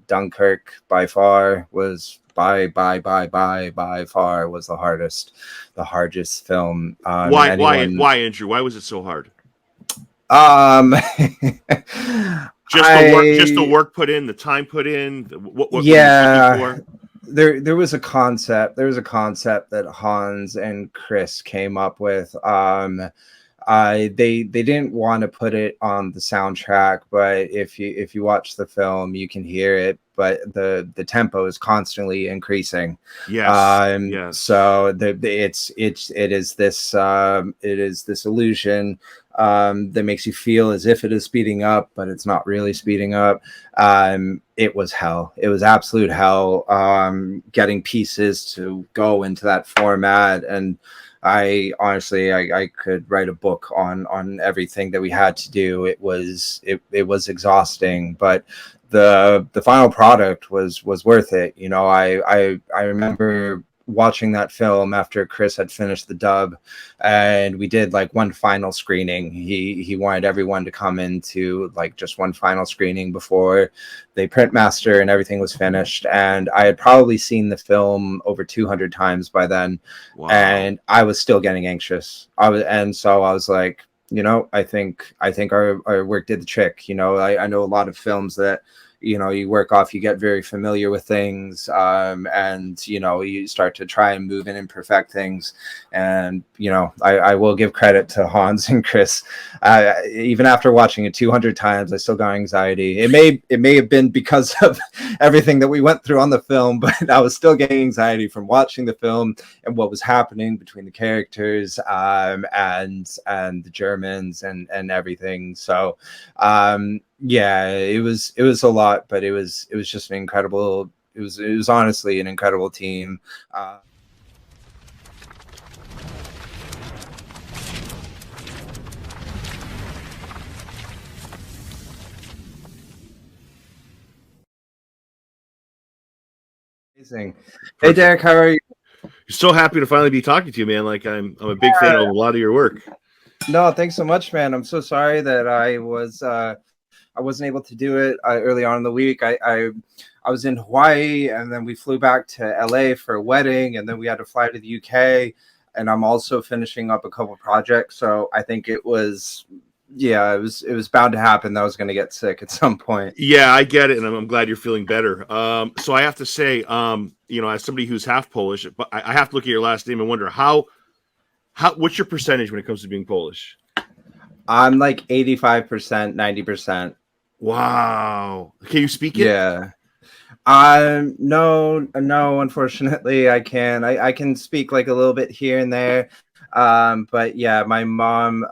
Dunkirk by far was by far was the hardest film. And anyone, why, Andrew? Why was it so hard? um, Just the I work put in, the time put in. What were you looking yeah, for? there was a concept. There was a concept that Hans and Chris came up with. They didn't want to put it on the soundtrack, but if you watch the film, you can hear it. But the tempo is constantly increasing. Yes, yes. So it is this illusion that makes you feel as if it is speeding up, but it's not really speeding up. It was hell. It was absolute hell. Getting pieces to go into that format, and I honestly, I could write a book on everything that we had to do. It was exhausting, but the final product was worth it. You know, I remember watching that film after Chris had finished the dub, and we did like one final screening. He wanted everyone to come into like just one final screening before they print master and everything was finished. And I had probably seen the film over 200 times by then, Wow. and I was still getting anxious. So I was like, you know, I think our work did the trick. You know, I know a lot of films that, you know, you work off, you get very familiar with things, and you know, you start to try and move in and perfect things. And you know, I will give credit to Hans and Chris. Even after watching it 200 times, I still got anxiety. It may have been because of everything that we went through on the film, but I was still getting anxiety from watching the film and what was happening between the characters, and the Germans and everything. So yeah, it was a lot, but it was just an incredible, it was honestly an incredible team. Amazing. Hey Perfect. Derek, how are you? So happy to finally be talking to you, man. Like I'm a big fan of a lot of your work. No, thanks so much, man. I'm so sorry that I wasn't able to do it early on in the week. I was in Hawaii, and then we flew back to LA for a wedding, and then we had to fly to the UK. And I'm also finishing up a couple projects, so I think it was, yeah, it was bound to happen that I was going to get sick at some point. Yeah, I get it, and I'm glad you're feeling better. So I have to say, you know, as somebody who's half Polish, but I have to look at your last name and wonder how what's your percentage when it comes to being Polish? I'm like 85%, 90%. Wow. Can you speak it? Yeah. No, unfortunately, I can. I can speak like a little bit here and there. But yeah, my mom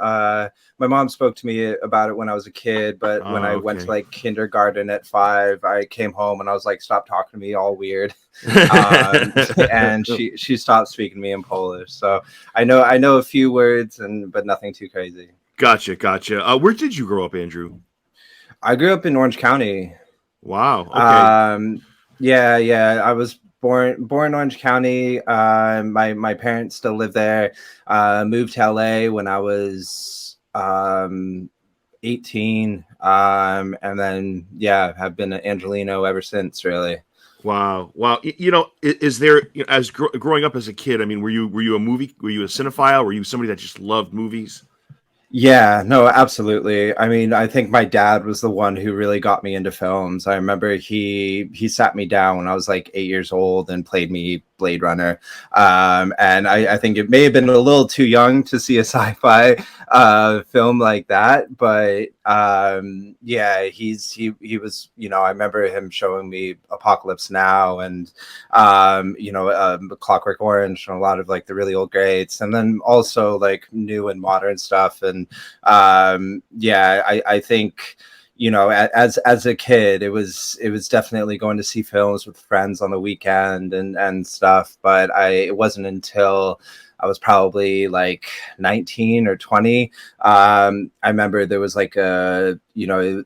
spoke to me about it when I was a kid, but when I Oh, went to okay. like kindergarten at 5, I came home and I was like, stop talking to me all weird. And she stopped speaking to me in Polish. So I know a few words, and but nothing too crazy. Gotcha, gotcha. Where did you grow up, Andrew? I grew up in Orange County. Wow. Okay. Um, yeah. I was born in Orange County. My parents still live there. Moved to LA when I was 18. And then yeah, have been an Angelino ever since, really. Wow. Wow. You know, is there, you know, as growing up as a kid? I mean, were you were you a cinephile? Were you somebody that just loved movies? Yeah, no, absolutely. I mean, I think my dad was the one who really got me into films. I remember he sat me down when I was like 8 years old and played me Blade Runner. And I think it may have been a little too young to see a sci-fi film like that, but yeah, he was, you know, I remember him showing me Apocalypse Now and you know, Clockwork Orange and a lot of like the really old greats, and then also like new and modern stuff. And yeah, I think, you know, as a kid, it was definitely going to see films with friends on the weekend and stuff. But it wasn't until I was probably like 19 or 20. I remember there was like it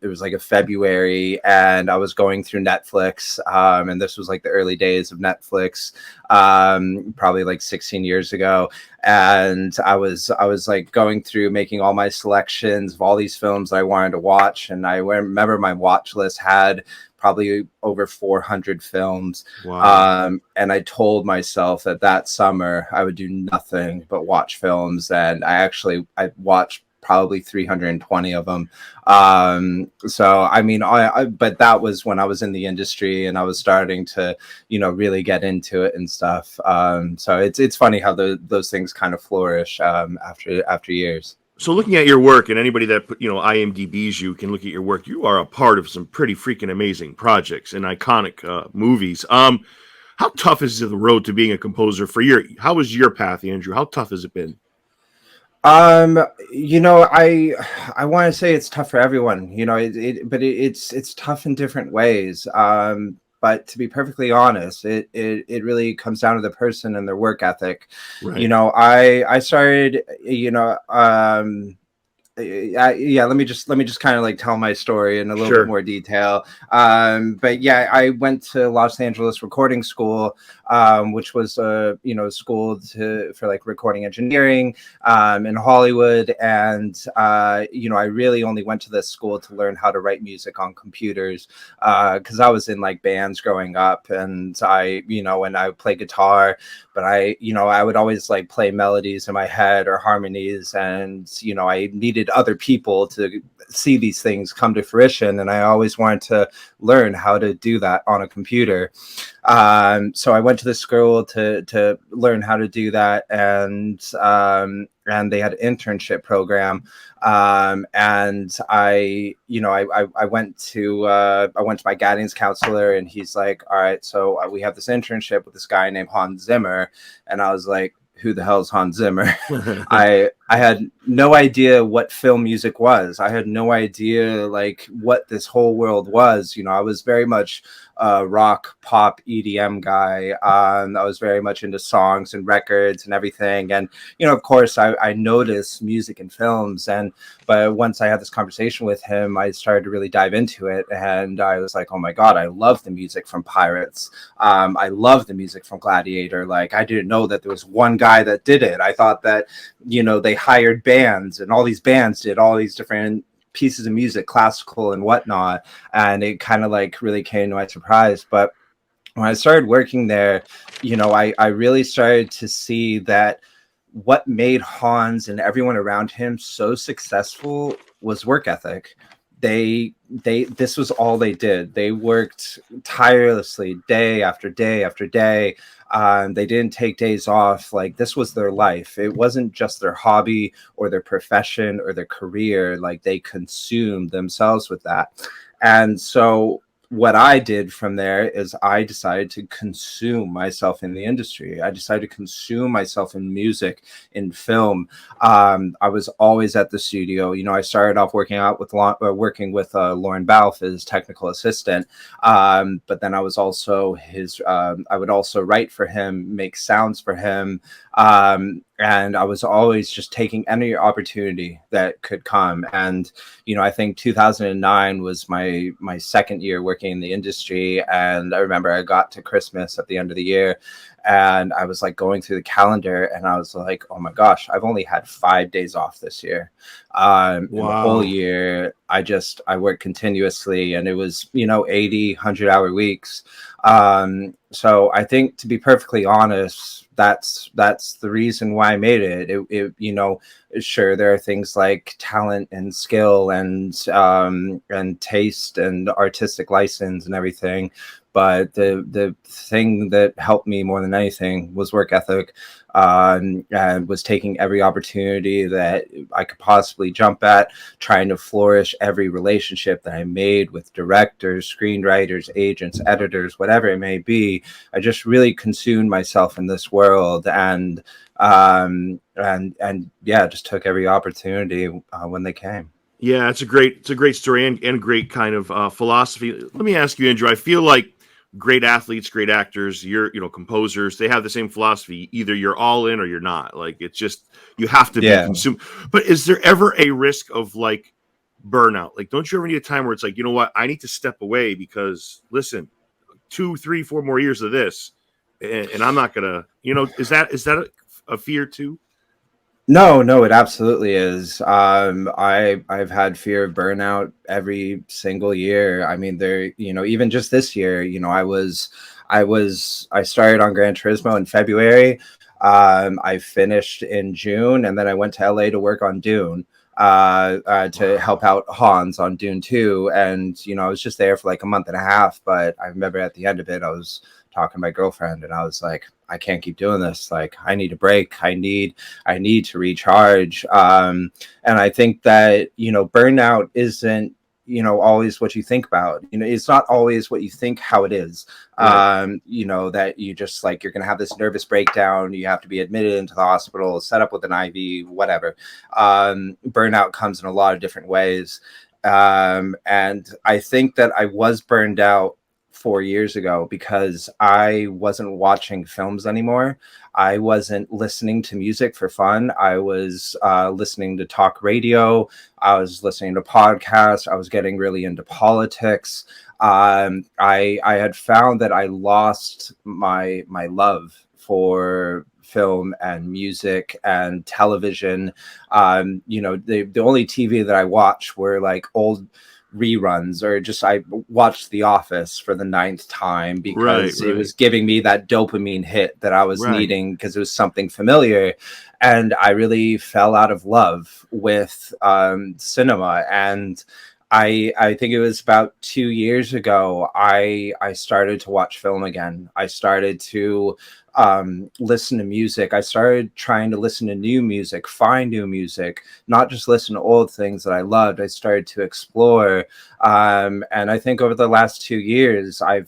was like a February, and I was going through Netflix, and this was like the early days of Netflix, probably like 16 years ago. And I was like going through making all my selections of all these films I wanted to watch, and I remember my watch list had probably over 400 films. Wow. And I told myself that summer I would do nothing but watch films. And I watched probably 320 of them. So, I mean, but that was when I was in the industry and I was starting to, really get into it and stuff. So it's funny how those things kind of flourish, after years. So looking at your work, and anybody that IMDb's you can look at your work, you are a part of some pretty freaking amazing projects and iconic movies. How tough is the road to being a composer for how was your path, Andrew? How tough has it been? I want to say it's tough for everyone, but it's tough in different ways. But to be perfectly honest, it really comes down to the person and their work ethic. Right. I started, yeah, let me just kind of like tell my story in a little bit Sure. more detail. But yeah, I went to Los Angeles recording school, which was school for like recording engineering, in Hollywood. And I really only went to this school to learn how to write music on computers, because I was in like bands growing up, and and I would play guitar, but I would always like play melodies in my head or harmonies, and I needed other people to see these things come to fruition, and I always wanted to learn how to do that on a computer. So I went to the school to learn how to do that, and they had an internship program, and I went to my guidance counselor, and he's like, all right, so we have this internship with this guy named Hans Zimmer. And I was like, who the hell's Hans Zimmer? I had no idea what film music was. I had no idea like what this whole world was. I was very much a rock, pop, EDM guy. I was very much into songs and records and everything. And of course, I noticed music and films. But once I had this conversation with him, I started to really dive into it, and I was like, oh my God, I love the music from Pirates. I love the music from Gladiator. Like, I didn't know that there was one guy that did it. I thought that they hired bands, and all these bands did all these different pieces of music, classical and whatnot. And it kind of like really came to my surprise. But when I started working there, I really started to see that what made Hans and everyone around him so successful was work ethic. This was all they did. They worked tirelessly day after day after day. They didn't take days off. Like, this was their life. It wasn't just their hobby or their profession or their career. Like, they consumed themselves with that. And so what I did from there is I decided to consume myself in the industry. I decided to consume myself in music, in film. I was always at the studio. I started off working with Lorne Balfe as technical assistant. But then I was also I would also write for him, make sounds for him. And I was always just taking any opportunity that could come. And I think 2009 was my second year working in the industry. And I remember I got to Christmas at the end of the year, and I was like going through the calendar, and I was like, oh my gosh, I've only had 5 days off this year. In the whole year, I worked continuously, and it was 80, 100-hour weeks. So I think, to be perfectly honest, that's the reason why I made it. Sure, there are things like talent and skill and taste and artistic license and everything, but the thing that helped me more than anything was work ethic, and was taking every opportunity that I could possibly jump at, trying to flourish every relationship that I made with directors, screenwriters, agents, editors, whatever it may be. I just really consumed myself in this world, and yeah, just took every opportunity when they came. Yeah, it's a great story and great kind of philosophy. Let me ask you, Andrew. I feel like great athletes, great actors, composers, they have the same philosophy. Either you're all in or you're not. Like, it's just, you have to be Yeah. consumed. But is there ever a risk of like burnout? Like, don't you ever need a time where it's like, you know what, I need to step away because listen, 2, 3, 4 more years of this, and I'm not gonna, is that a fear too? No, no, it absolutely is. I've had fear of burnout every single year. I mean, there, even just this year, I started on Gran Turismo in February. I finished in June, and then I went to LA to work on Dune, to help out Hans on Dune 2. And, I was just there for like a month and a half, but I remember at the end of it, I was talking to my girlfriend and I was like, I can't keep doing this. Like, I need a break. I need to recharge. And I think that, burnout isn't, always what you think about. It's not always what you think how it is. Right. That you just like, you're going to have this nervous breakdown. You have to be admitted into the hospital, set up with an IV, whatever. Burnout comes in a lot of different ways. And I think that I was burned out 4 years ago because I wasn't watching films anymore. I wasn't listening to music for fun. I was listening to talk radio. I was listening to podcasts. I was getting really into politics. I had found that I lost my love for film and music and television. The only TV that I watched were like old reruns, or just I watched The Office for the ninth time because it was giving me that dopamine hit that I was needing, because it was something familiar. And I really fell out of love with cinema. And I think it was about 2 years ago, I started to watch film again. I started to listen to music. I started trying to listen to new music, find new music, not just listen to old things that I loved. I started to explore. And I think over the last 2 years, I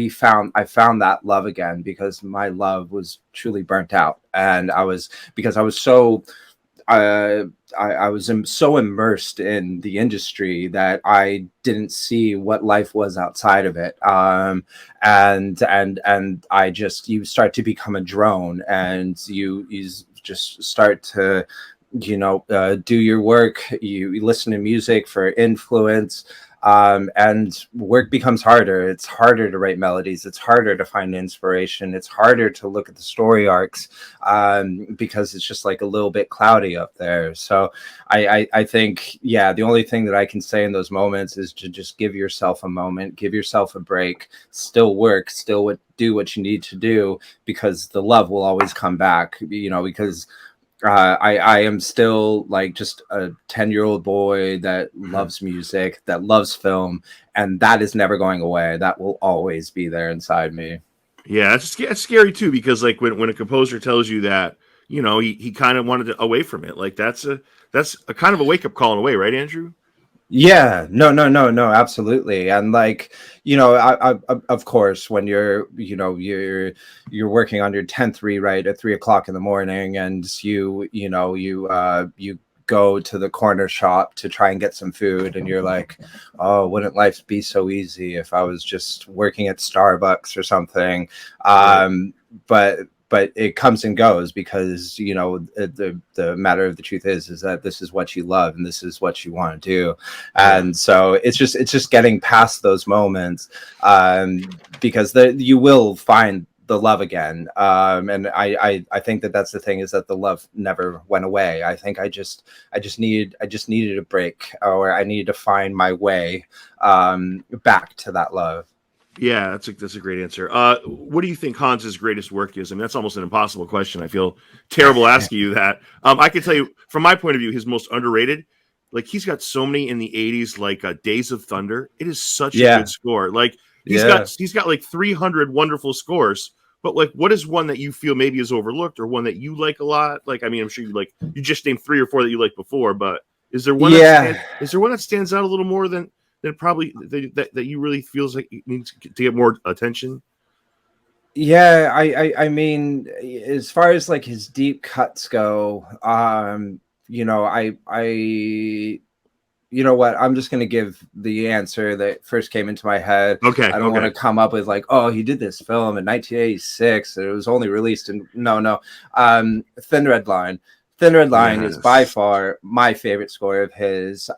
found that love again, because my love was truly burnt out. And because I was so I was so immersed in the industry that I didn't see what life was outside of it. And I just, you start to become a drone, and you just start to, do your work. You listen to music for influence. And work becomes harder. It's harder to write melodies. It's harder to find inspiration. It's harder to look at the story arcs, because it's just like a little bit cloudy up there. So I think, yeah, the only thing that I can say in those moments is to just give yourself a moment, give yourself a break, still work, still do what you need to do, because the love will always come back, because I am still like just a 10-year-old boy that loves music, that loves film, and that is never going away. That will always be there inside me. Yeah, it's scary too, because like when a composer tells you that, he kind of wanted to away from it. Like that's a kind of a wake up call in a way, right, Andrew? Yeah, no, no, no, no, absolutely. And like, of course, when you're working on your 10th rewrite at 3 o'clock in the morning, and you go to the corner shop to try and get some food, and you're like, oh, wouldn't life be so easy if I was just working at Starbucks or something? Right. But it comes and goes, because the matter of the truth is that this is what you love and this is what you want to do. Yeah. And so it's just getting past those moments, because you will find the love again. And I think that that's the thing, is that the love never went away. I think I just needed a break, or I needed to find my way back to that love. Yeah, that's a great answer. What do you think Hans's greatest work is? I mean, that's almost an impossible question. I feel terrible asking you that. I can tell you from my point of view, his most underrated. Like he's got so many in the '80s, like Days of Thunder. It is such a good Yeah, score. Like yeah. he's got like 300 wonderful scores. But like, what is one that you feel maybe is overlooked, or one that you like a lot? Like, I mean, I'm sure you just named 3 or 4 that you liked before, but Yeah, is there one that stands out a little more than probably that you really feels like it needs to get more attention? yeah. I mean, as far as like his deep cuts go, you know what? I'm just gonna give the answer that first came into my head. Okay, I don't want okay. to come up with like, oh, he did this film in 1986. It was only released in no. Thin Red Line. Thin Red Line is by Yes. far my favorite score of his.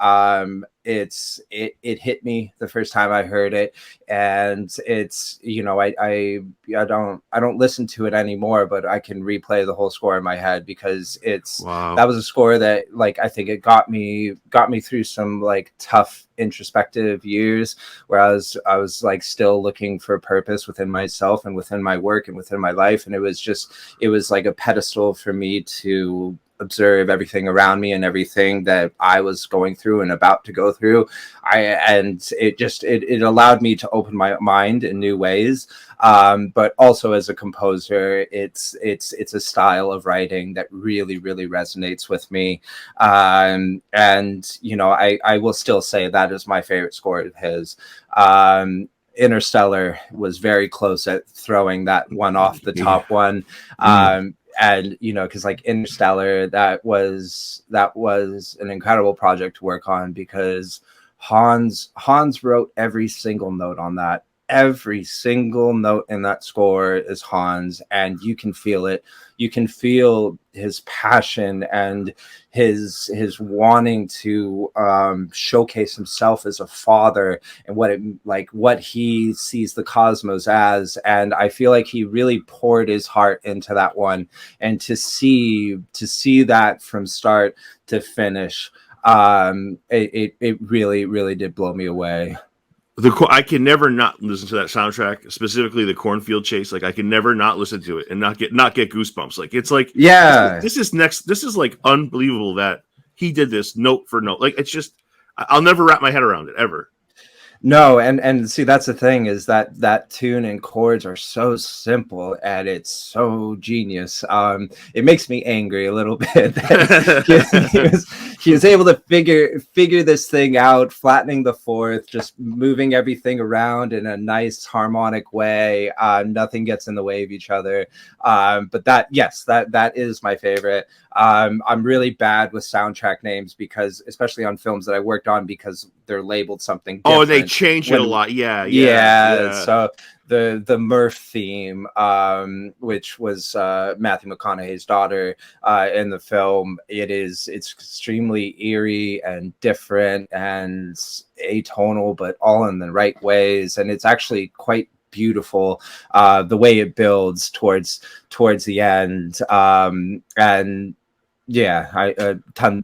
it hit me the first time I heard it, and it's, you know, I don't listen to it anymore, but I can replay the whole score in my head, because that Wow. was a score that, like, I think it got me through some like tough introspective years where I was like still looking for purpose within myself and within my work and within my life, and it was like a pedestal for me to observe everything around me and everything that I was going through and about to go through. And it allowed me to open my mind in new ways. But also as a composer, it's a style of writing that really, really resonates with me. And you know, I will still say that is my favorite score of his. Interstellar was very close at throwing that one off the Yeah. top one. And you know, because like Interstellar, that was an incredible project to work on, because Hans wrote every single note on that. Every single note in that score is Hans, and you can feel it. You can feel his passion and his wanting to showcase himself as a father, and what he sees the cosmos as. And I feel like he really poured his heart into that one, and to see that from start to finish, it really, really did blow me away. I can never not listen to that soundtrack, specifically the cornfield chase. Like I can never not listen to it and not get goosebumps. Like it's like Yeah. this is like unbelievable that he did this note for note. Like it's just I'll never wrap my head around it ever. No, and see, that's the thing, is that tune and chords are so simple and it's so genius. It makes me angry a little bit that he was able to figure this thing out, flattening the fourth, just moving everything around in a nice harmonic way. Nothing gets in the way of each other. But that is my favorite. I'm really bad with soundtrack names, because especially on films that I worked on, because they're labeled something different. Oh, they change it a lot. Yeah. So the Murph theme, which was Matthew McConaughey's daughter in the film, it's extremely eerie and different and atonal, but all in the right ways, and it's actually quite beautiful the way it builds towards the end. And yeah,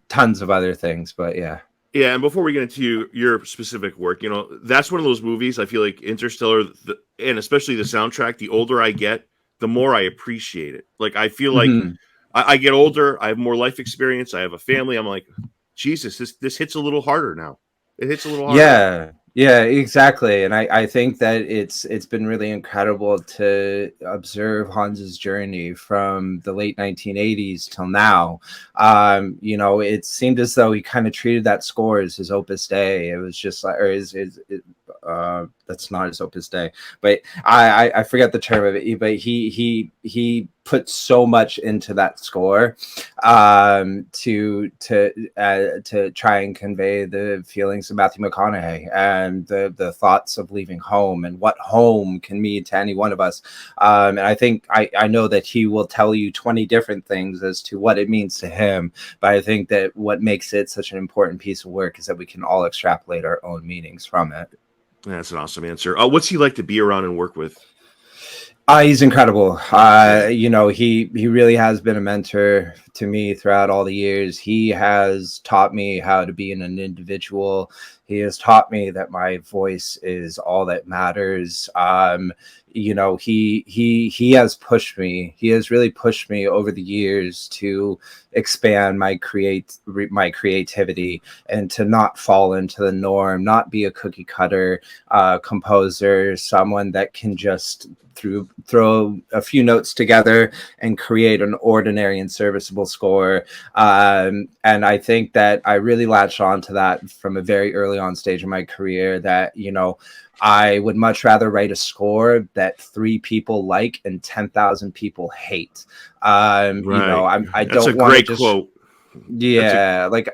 tons of other things, but yeah. Yeah, and before we get into your specific work, you know, that's one of those movies I feel like Interstellar, and especially the soundtrack, the older I get, the more I appreciate it. Like, I feel like Mm-hmm. I get older, I have more life experience, I have a family. I'm like, Jesus, this hits a little harder now. It hits a little harder. Yeah, exactly. And I think that it's been really incredible to observe Hans's journey from the late 1980s till now. You know, it seemed as though he kind of treated that score as his opus dei. It was just like, or that's not his opus dei, but I forget the term of it. But he put so much into that score to try and convey the feelings of Matthew McConaughey and the thoughts of leaving home and what home can mean to any one of us. And I think I know that he will tell you 20 different things as to what it means to him, but I think that what makes it such an important piece of work is that we can all extrapolate our own meanings from it. That's an awesome answer. What's he like to be around and work with? He's incredible. You know, he really has been a mentor to me throughout all the years. He has taught me how to be an individual. He has taught me that my voice is all that matters. You know, he has pushed me. He has really pushed me over the years to expand my creativity and to not fall into the norm, not be a cookie cutter composer, someone that can just throw a few notes together and create an ordinary and serviceable score. And I think that I really latched on to that from a very early on stage in my career, that, you know, I would much rather write a score that 3 people like and 10,000 people hate. Right. You know, I That's a don't want to great just, quote. like,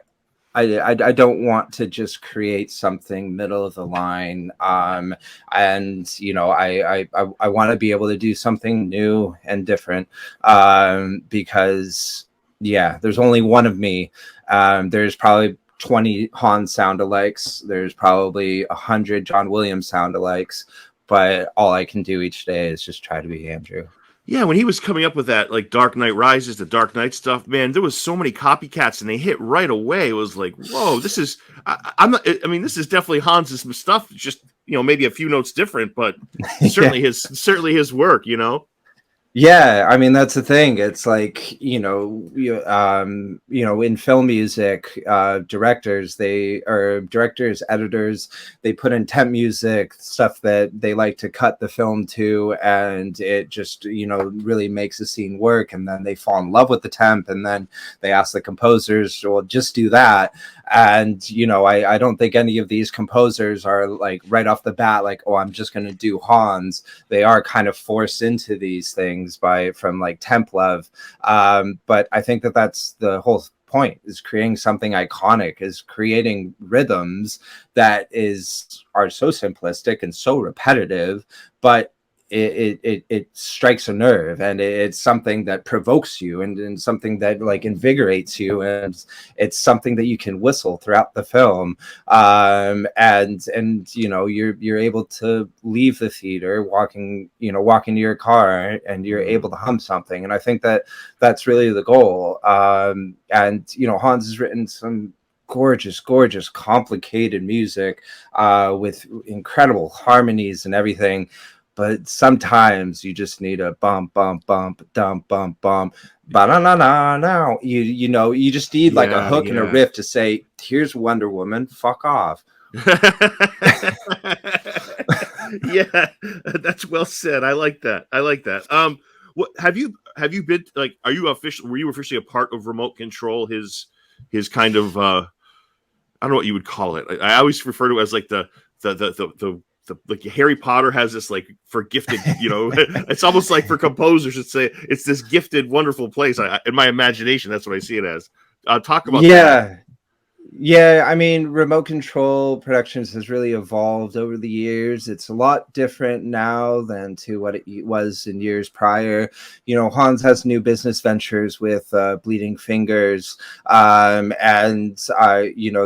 I don't want to just create something middle of the line. And you know, I want to be able to do something new and different. Because yeah, there's only one of me. There's probably 20 Han sound-alikes. There's probably 100 John Williams sound-alikes, but all I can do each day is just try to be Andrew. Yeah, when he was coming up with that, like Dark Knight Rises, the Dark Knight stuff, man, there was so many copycats, and they hit right away. It was like, whoa, this is. I'm not. I mean, this is definitely Hans's stuff. Just maybe a few notes different, but certainly Yeah. certainly his work. Yeah, I mean that's the thing. It's like in film music, directors, editors, they put in temp music, stuff that they like to cut the film to, and it just really makes the scene work. And then they fall in love with the temp, and then they ask the composers, "Well, just do that." And I don't think any of these composers are like right off the bat like, "Oh, I'm just going to do Hans." They are kind of forced into these things from like temp love, but I think that that's the whole point, is creating something iconic, is creating rhythms that are so simplistic and so repetitive, but it strikes a nerve, and it's something that provokes you, and something that like invigorates you, and it's something that you can whistle throughout the film, and you're able to leave the theater walking to your car, and you're able to hum something. And I think that that's really the goal. And Hans has written some gorgeous complicated music with incredible harmonies and everything, but sometimes you just need a bump, bump, bump, dump, bump, bump, ba na na na now. You just need like a hook and a riff to say, "Here's Wonder Woman, fuck off." Yeah, that's well said. I like that. What have you been like? Were you officially a part of Remote Control? His kind of I don't know what you would call it. I always refer to it as like the like Harry Potter has this like for gifted, it's almost like for composers, it's this gifted, wonderful place. In my imagination, that's what I see it as. Talk about that. Yeah, I mean, Remote Control Productions has really evolved over the years. It's a lot different now than to what it was in years prior. Hans has new business ventures with Bleeding Fingers, and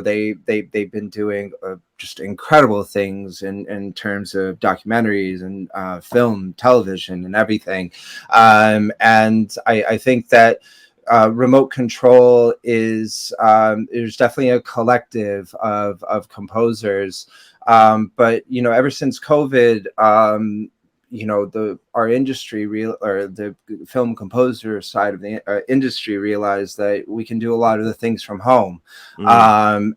they've been doing just incredible things in terms of documentaries and film, television, and everything. And I think that Remote Control is there's definitely a collective of composers, but ever since COVID, our industry or the film composer side of the industry realized that we can do a lot of the things from home.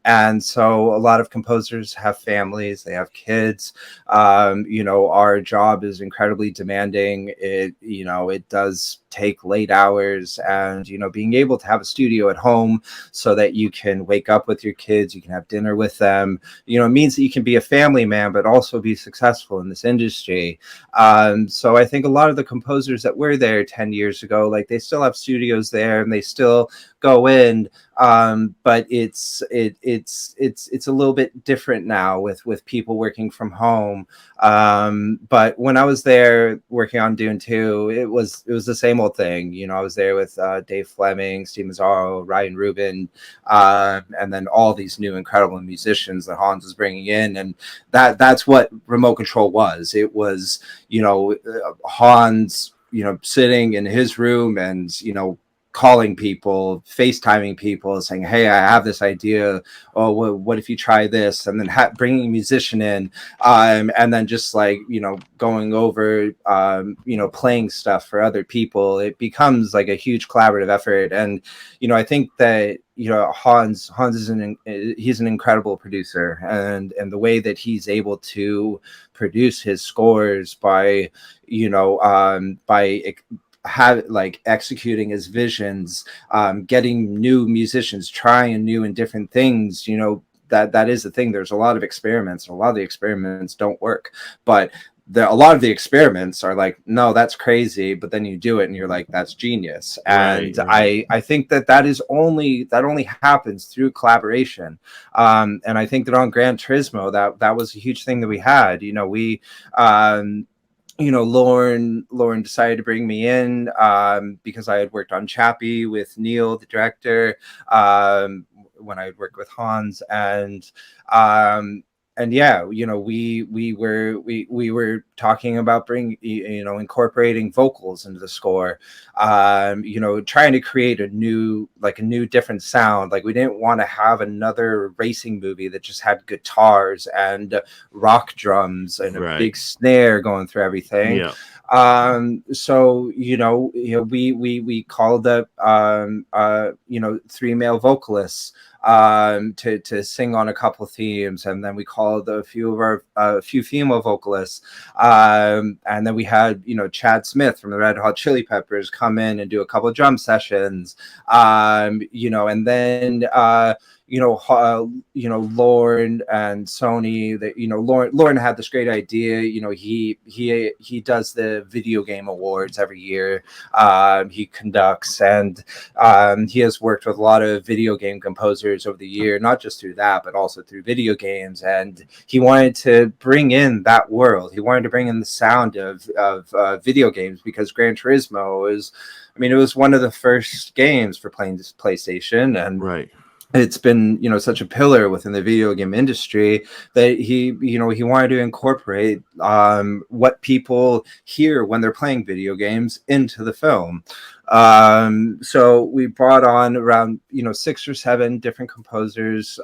And so a lot of composers have families, they have kids. Our job is incredibly demanding. It does take late hours, and being able to have a studio at home so that you can wake up with your kids, you can have dinner with them, it means that you can be a family man but also be successful in this industry. So I think a lot of the composers that were there 10 years ago, like, they still have studios there and they still go in, but it's a little bit different now with people working from home. But when I was there working on Dune 2, it was the same old thing. I was there with Dave Fleming, Steve Mazzaro, Ryan Rubin, and then all these new incredible musicians that Hans was bringing in, and that's what Remote Control was. It was Hans sitting in his room and calling people, FaceTiming people, saying, "Hey, I have this idea. Oh, what if you try this?" And then bringing a musician in, and then just like going over, playing stuff for other people. It becomes like a huge collaborative effort. And I think that Hans is he's an incredible producer, and the way that he's able to produce his scores by executing his visions, getting new musicians, trying new and different things, that is the thing. There's a lot of experiments, and a lot of the experiments don't work, but a lot of the experiments are like, no, that's crazy, but then you do it and you're like, that's genius. And right. I think that only happens through collaboration. And I think that on Gran Turismo, that was a huge thing that we had. Lorne decided to bring me in because I had worked on Chappie with Neil, the director. when I worked with Hans, and yeah, we were talking about incorporating vocals into the score, trying to create a new different sound. Like, we didn't want to have another racing movie that just had guitars and rock drums and a big snare going through everything. Yeah. So we called up 3 male vocalists to sing on a couple of themes, and then we called a few female vocalists, and then we had Chad Smith from the Red Hot Chili Peppers come in and do a couple of drum sessions, and then Lorne and Sony. That Lorne had this great idea. He does the video game awards every year. He conducts, and he has worked with a lot of video game composers over the year, not just through that, but also through video games. And he wanted to bring in that world. He wanted to bring in the sound of video games, because Gran Turismo it was one of the first games for playing this PlayStation, and it's been such a pillar within the video game industry that he wanted to incorporate what people hear when they're playing video games into the film. So we brought on around 6 or 7 different composers,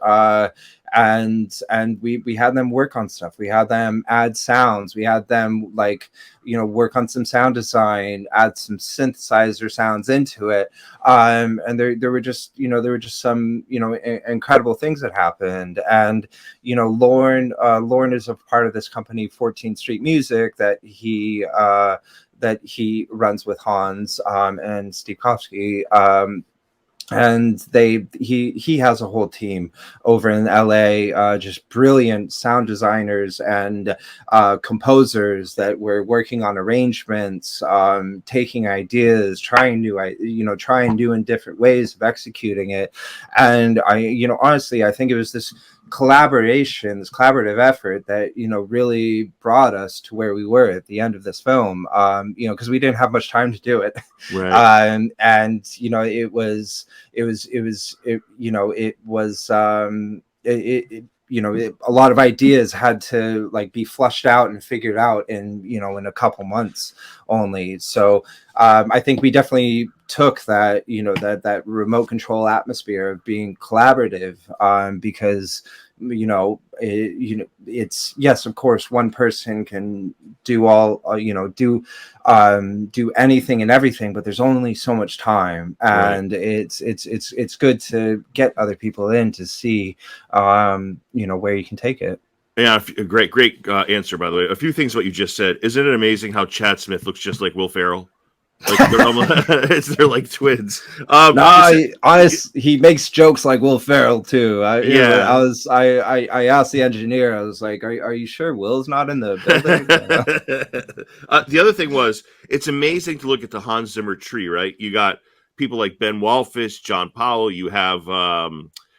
and we had them work on stuff. We had them add sounds. We had them work on some sound design, add some synthesizer sounds into it. And there were just some incredible things that happened. And Lorne is a part of this company, 14th Street Music, that he runs with Hans and Steve Kawczynski. And he has a whole team over in LA, just brilliant sound designers and composers that were working on arrangements, taking ideas, trying new and different ways of executing it. And honestly, I think it was this collaborative effort that really brought us to where we were at the end of this film, because we didn't have much time to do it. And a lot of ideas had to be flushed out and figured out in a couple months only. So I think we definitely took that that remote control atmosphere of being collaborative, because it's, yes, of course, one person can do all do anything and everything, but there's only so much time, and it's good to get other people in to see where you can take it. Yeah, great answer, by the way. A few things what you just said. Isn't it amazing how Chad Smith looks just like Will Ferrell? They're almost, they're like twins. He makes jokes like Will Ferrell too. I asked the engineer. I was like, "Are you sure Will's not in the building?" The other thing was, it's amazing to look at the Hans Zimmer tree. Right, you got people like Ben Walfish, John Powell. You have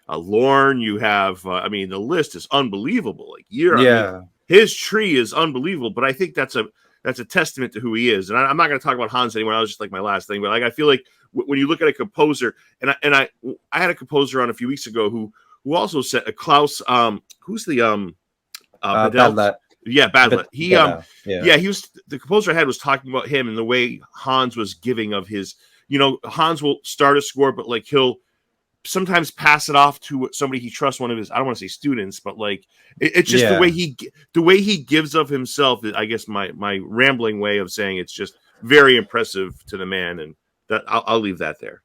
Lorne. You have. The list is unbelievable. His tree is unbelievable. But I think that's a testament to who he is. And I'm not going to talk about Hans anymore. That was just my last thing. But I feel like when you look at a composer, and I had a composer on a few weeks ago who also said Klaus. Who's the Badlet. Yeah, Badlet. He was the composer I had was talking about him and the way Hans was giving of his. Hans will start a score, but he'll sometimes pass it off to somebody he trusts, one of his, I don't want to say students, but it's just the way he gives of himself. I guess my rambling way of saying it's just very impressive to the man, and that I'll leave that there.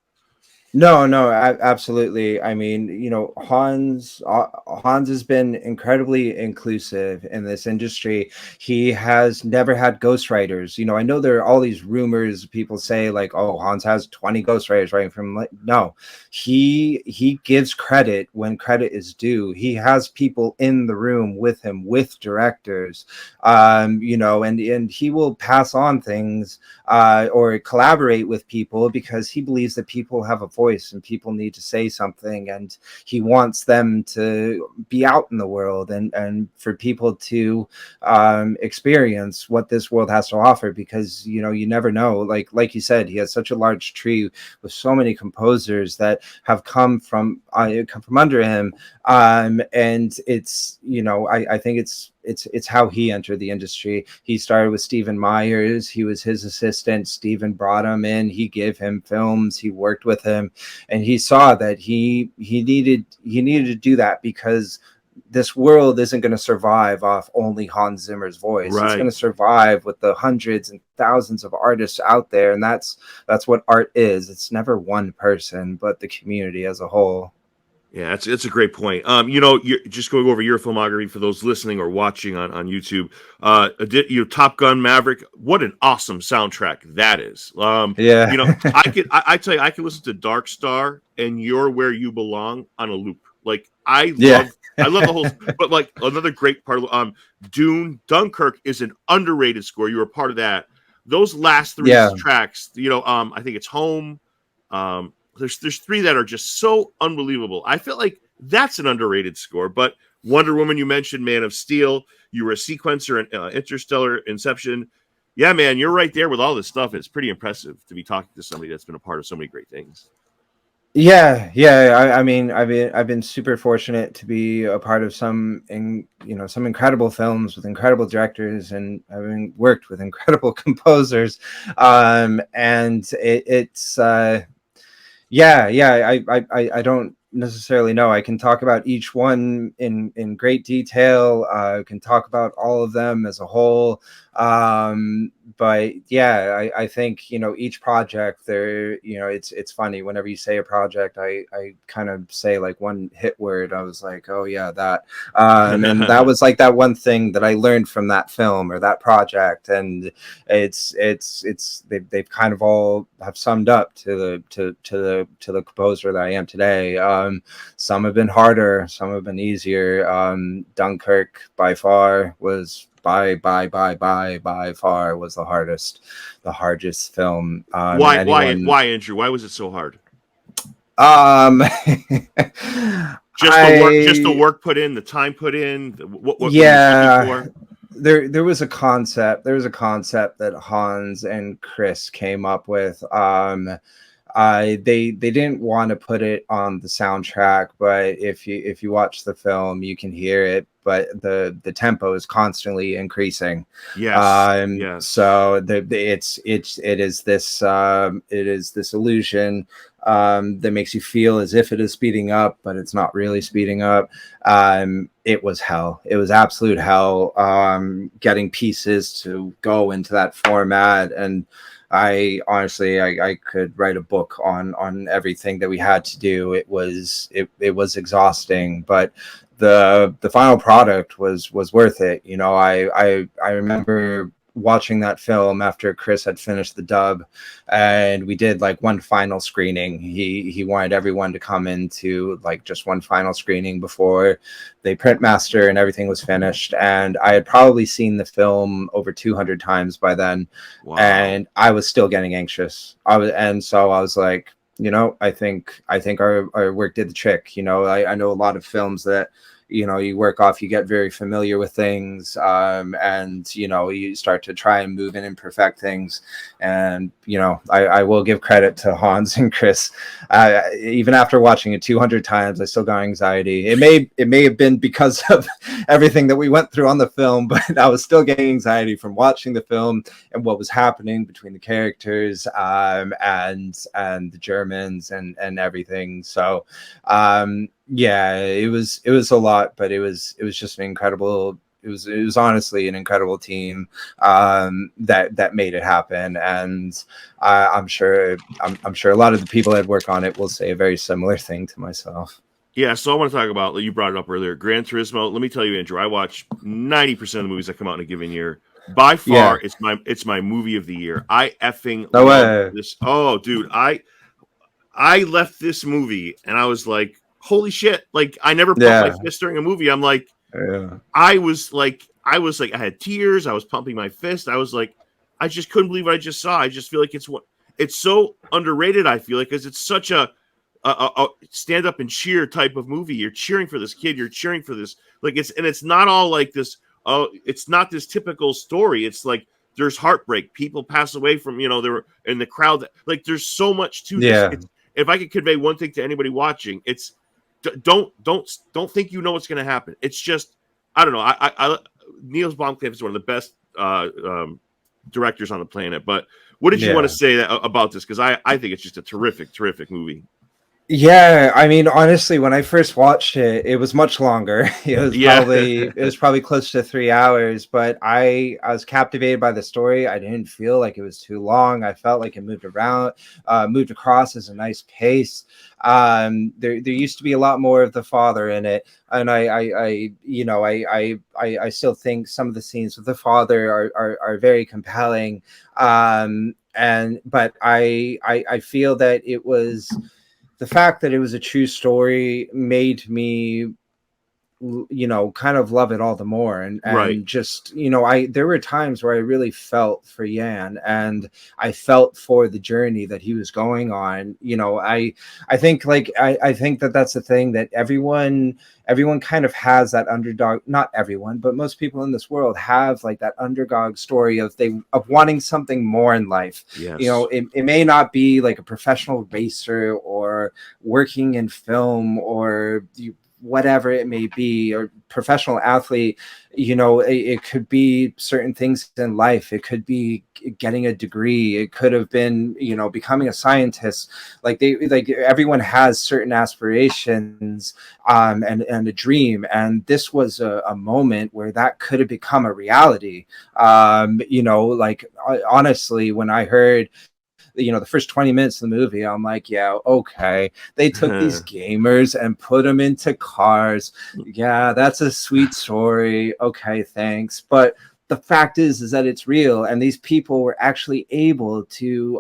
No, absolutely. Hans has been incredibly inclusive in this industry. He has never had ghostwriters. I know there are all these rumors. People say oh, Hans has 20 ghostwriters writing for him. No, he gives credit when credit is due. He has people in the room with him, with directors, and he will pass on things or collaborate with people because he believes that people have a voice voice, and people need to say something, and he wants them to be out in the world, and for people to experience what this world has to offer, because you never know, like you said, he has such a large tree with so many composers that have come from under him, and it's I think it's how he entered the industry. He started with Stephen Myers. He was his assistant. Stephen brought him in. He gave him films. He worked with him, and he saw that he needed to do that, because this world isn't going to survive off only Hans Zimmer's voice. Right. It's going to survive with the hundreds and thousands of artists out there, and that's what art is. It's never one person, but the community as a whole. Yeah, it's a great point. You're just going over your filmography for those listening or watching on YouTube. Top Gun Maverick. What an awesome soundtrack that is. Yeah. I tell you, I can listen to Dark Star and You're Where You Belong on a loop. Like I love the whole. But like another great part of Dunkirk is an underrated score. You were part of that. Those last three tracks. I think it's Home. There's three that are just so unbelievable. I feel like that's an underrated score. But Wonder Woman, you mentioned, Man of Steel. You were a sequencer in Interstellar, Inception. Yeah, man, you're right there with all this stuff. It's pretty impressive to be talking to somebody that's been a part of so many great things. Yeah. I mean, I've been super fortunate to be a part of some incredible films with incredible directors, and I've worked with incredible composers. And it's. I don't necessarily know. I can talk about each one in great detail. I can talk about all of them as a whole. But yeah, I think, each project there, it's funny whenever you say a project, I kind of say like one hit word. I was like, oh yeah, that, and that was like that one thing that I learned from that film or that project. And they've kind of all have summed up to the composer that I am today. Some have been harder, some have been easier. Dunkirk by far was by far was the hardest film. Why, Andrew? Why was it so hard? Just the work put in, the time put in. What there was a concept. There was a concept that Hans and Chris came up with. They didn't want to put it on the soundtrack, but if you watch the film, you can hear it. But the tempo is constantly increasing. Yes. So it is this illusion that makes you feel as if it is speeding up, but it's not really speeding up. It was hell. It was absolute hell. Getting pieces to go into that format, and I honestly could write a book on everything that we had to do. It was exhausting, but the final product was worth it. I remember watching that film after Chris had finished the dub, and we did like one final screening. He wanted everyone to come into like just one final screening before they print master and everything was finished. And I had probably seen the film over 200 times by then. Wow. And I was still getting anxious. So I was like, I think our work did the trick. I know a lot of films that you work off, you get very familiar with things, and you start to try and move in and perfect things. And I will give credit to Hans and Chris. Even after watching it 200 times, I still got anxiety. It may have been because of everything that we went through on the film, but I was still getting anxiety from watching the film and what was happening between the characters, and the Germans and everything. So yeah, it was a lot, but it was just an incredible. It was honestly an incredible team that made it happen, and I'm sure a lot of the people that work on it will say a very similar thing to myself. Yeah, so I want to talk about, you brought it up earlier, Gran Turismo. Let me tell you, Andrew, I watch 90% of the movies that come out in a given year. By far, it's my movie of the year. I effing love this. Oh, dude, I left this movie and I was like, holy shit! Like, I never pumped my fist during a movie. I'm like, I was like, I had tears. I was pumping my fist. I was like, I just couldn't believe what I just saw. I just feel like it's so underrated. I feel like, because it's such a a stand up and cheer type of movie. You're cheering for this kid. You're cheering for this. Like it's not all like this. Oh, it's not this typical story. It's like there's heartbreak. People pass away from, they were in the crowd. Like there's so much to this. Yeah. If I could convey one thing to anybody watching, it's don't think you know what's going to happen. It's just, I don't know. I Niels Blomkamp is one of the best directors on the planet. But what did you want to say about this? Because I think it's just a terrific movie. Yeah, I mean, honestly, when I first watched it, it was much longer. It was probably close to 3 hours, but I was captivated by the story. I didn't feel like it was too long. I felt like it moved across as a nice pace. There used to be a lot more of the father in it, and I still think some of the scenes with the father are very compelling. But I feel that it was. The fact that it was a true story made me, kind of love it all the more. And right. Just, there were times where I really felt for Jan, and I felt for the journey that he was going on. I think I think that that's the thing, that everyone kind of has that underdog, not everyone, but most people in this world have like that underdog story of wanting something more in life. Yes. It may not be like a professional racer or working in film or whatever it may be, or professional athlete. It could be certain things in life. It could be getting a degree. It could have been, becoming a scientist. Like everyone has certain aspirations, and a dream. And this was a moment where that could have become a reality. Honestly, when I heard the first 20 minutes of the movie, I'm like, yeah, okay, they took these gamers and put them into cars. Yeah, that's a sweet story. Okay, thanks. But the fact is that it's real, and these people were actually able to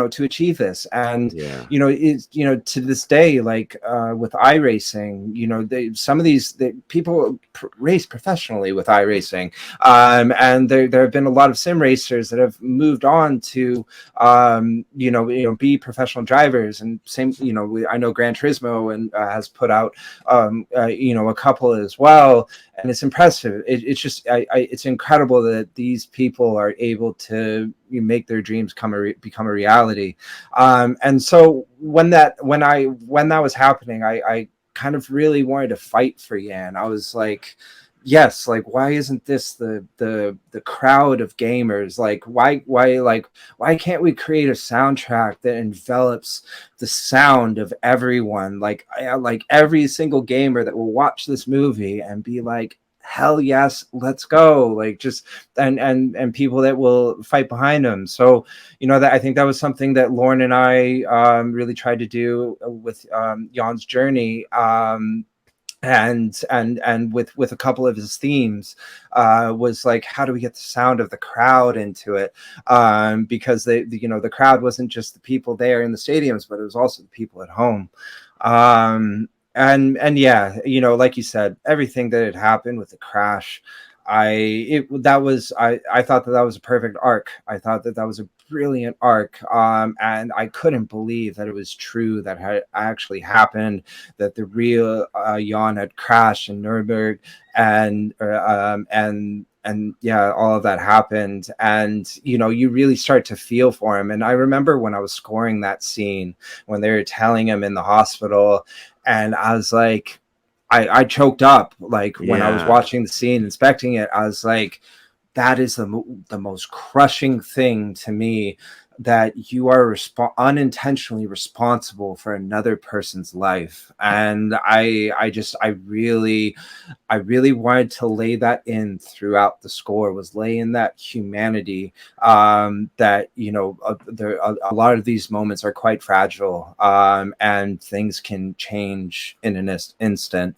to achieve this. And it's to this day, like with iRacing, some of these people race professionally with iRacing, and there have been a lot of sim racers that have moved on to be professional drivers. And same, I know Gran Turismo and has put out a couple as well, and it's impressive. It's just it's incredible that these people are able to make their dreams become a reality. And so when that was happening, I kind of really wanted to fight for Jan. I was like, yes, like, why isn't this the crowd of gamers? Like, why can't we create a soundtrack that envelops the sound of everyone? Like every single gamer that will watch this movie and be like, hell yes, let's go. Like, just and people that will fight behind them. So that I think that was something that Lorne and I really tried to do with Jan's journey. And with a couple of his themes, was like, how do we get the sound of the crowd into it? Because the crowd wasn't just the people there in the stadiums, but it was also the people at home. And yeah, like you said, everything that had happened with the crash, I thought that was a perfect arc. I thought that was a brilliant arc. And I couldn't believe that it was true, that had actually happened, that the real Jan had crashed in Nuremberg, and yeah, all of that happened. And you really start to feel for him. And I remember when I was scoring that scene, when they were telling him in the hospital, and I was like, I choked up, like, when I was watching the scene, inspecting it. I was like, that is the most crushing thing to me, that you are unintentionally responsible for another person's life. And I really wanted to lay that in throughout the score, was lay in that humanity, that a lot of these moments are quite fragile, and things can change in an instant.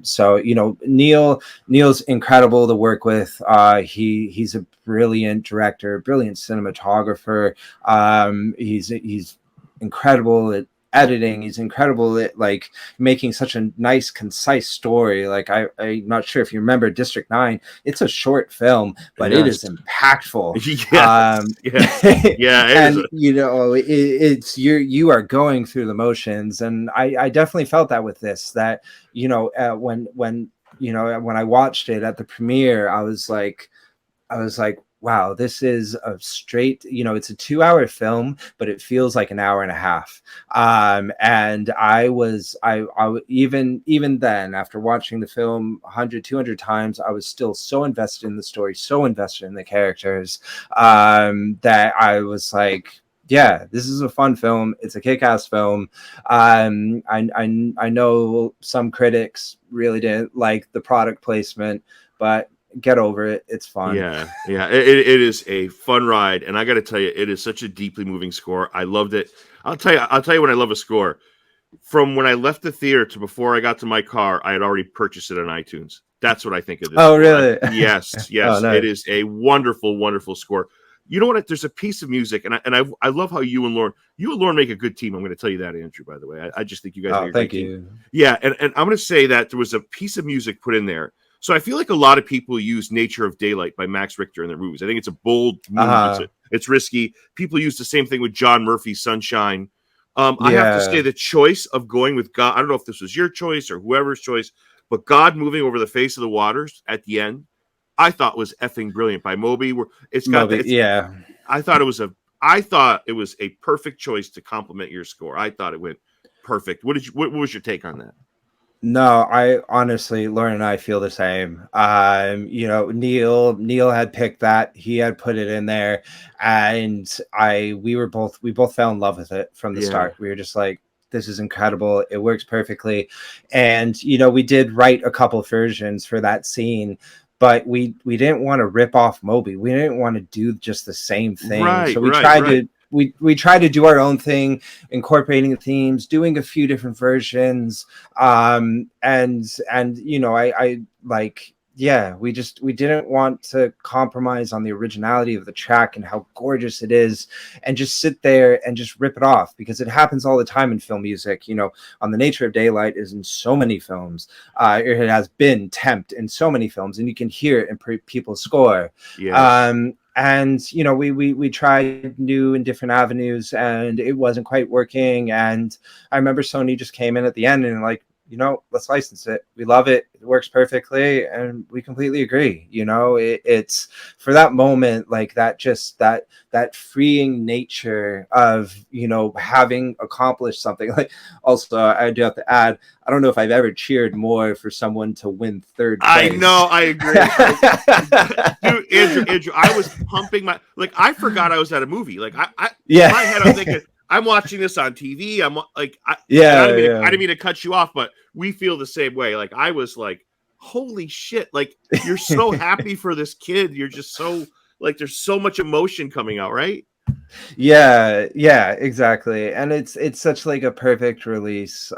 So Neil's incredible to work with. He's a brilliant director, brilliant cinematographer. He's incredible at editing. He's incredible at like making such a nice, concise story. Like I'm not sure if you remember District 9. It's a short film, but it Yes. is impactful. Yes. Yes. Yeah. It is And you know, it's you are going through the motions, and I definitely felt that with this. That you know, when you know, when I watched it at the premiere, I was like, wow, this is a straight, you know, it's a 2 hour film, but it feels like an hour and a half. And even then, after watching the film 100, 200 times, I was still so invested in the story, so invested in the characters, that I was like, yeah, this is a fun film. It's a kick-ass film. I know some critics really didn't like the product placement, but get over it. It's fun. Yeah, yeah. It is a fun ride, and I got to tell you, it is such a deeply moving score. I loved it. I'll tell you when I love a score. From when I left the theater to before I got to my car, I had already purchased it on iTunes. That's what I think of this. Oh, score. really? Yes, Oh, yes. nice. It is a wonderful, wonderful score. You know what? There's a piece of music, and I love how you and Lauren make a good team. I'm going to tell you that, Andrew. By the way, I just think you guys make a great team. Yeah, and I'm going to say that there was a piece of music put in there. So I feel like a lot of people use "Nature of Daylight" by Max Richter in their movies. I think it's a bold move. It's risky. People use the same thing with John Murphy's "Sunshine." I have to say the choice of going with God. I don't know if this was your choice or whoever's choice, but God moving over the face of the waters at the end, I thought was effing brilliant by Moby. It's got I thought it was a perfect choice to complement your score. I thought it went perfect. What was your take on that? No, I honestly, Lauren and I feel the same. You know, Neil had picked that. He had put it in there, and we both fell in love with it from the start. We were just like, this is incredible. It works perfectly. And, you know, we did write a couple versions for that scene, but we didn't want to rip off Moby. We didn't want to do just the same thing. So we tried to we tried to do our own thing, incorporating themes, doing a few different versions. And you know, I like, yeah, we didn't want to compromise on the originality of the track and how gorgeous it is, and just sit there and just rip it off, because it happens all the time in film music. You know, on The Nature of Daylight is in so many films. It has been temped in so many films, and you can hear it in people's score. And you know, we tried new and different avenues, and it wasn't quite working. And I remember Sony just came in at the end and like, you know, let's license it. We love it. It works perfectly, and we completely agree. You know, it's for that moment, like that, just that freeing nature of, you know, having accomplished something. Like, also, I do have to add, I don't know if I've ever cheered more for someone to win third place. I know, I agree. Dude, Andrew, I was pumping I forgot I was at a movie. Like in my head, I'm thinking, I'm watching this on TV. I'm like, I didn't mean to cut you off, but we feel the same way. Like, I was like, holy shit. Like, you're so happy for this kid. You're just so, like, there's so much emotion coming out, right? Yeah, exactly. And it's such like a perfect release.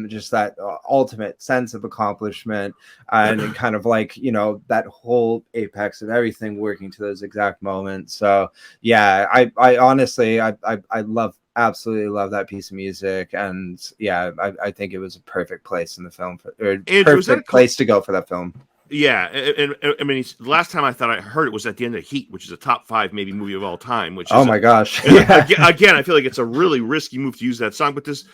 Just that ultimate sense of accomplishment, and kind of like, you know, that whole apex of everything working to those exact moments. So yeah, I honestly, I absolutely love that piece of music. And yeah, I think it was a perfect place in the film perfect place to go for that film. Yeah, and I mean, the last time I thought I heard it was at the end of Heat, which is a top 5 maybe movie of all time. Which is, oh my gosh! Again, I feel like it's a really risky move to use that song. But does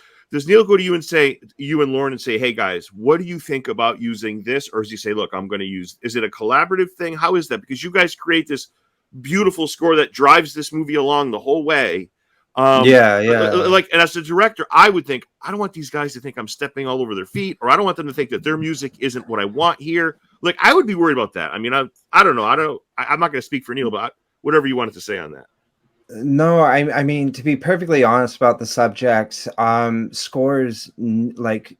Neil go to you and Lauren and say, "Hey guys, what do you think about using this?" Or does he say, "Look, I'm going to use"? Is it a collaborative thing? How is that? Because you guys create this beautiful score that drives this movie along the whole way. Like, and as a director, I would think, I don't want these guys to think I'm stepping all over their feet, or I don't want them to think that their music isn't what I want here. Like, I would be worried about that. I mean, I don't know. I'm not going to speak for Neil, but whatever you wanted to say on that. No, I mean, to be perfectly honest about the subject, scores, like,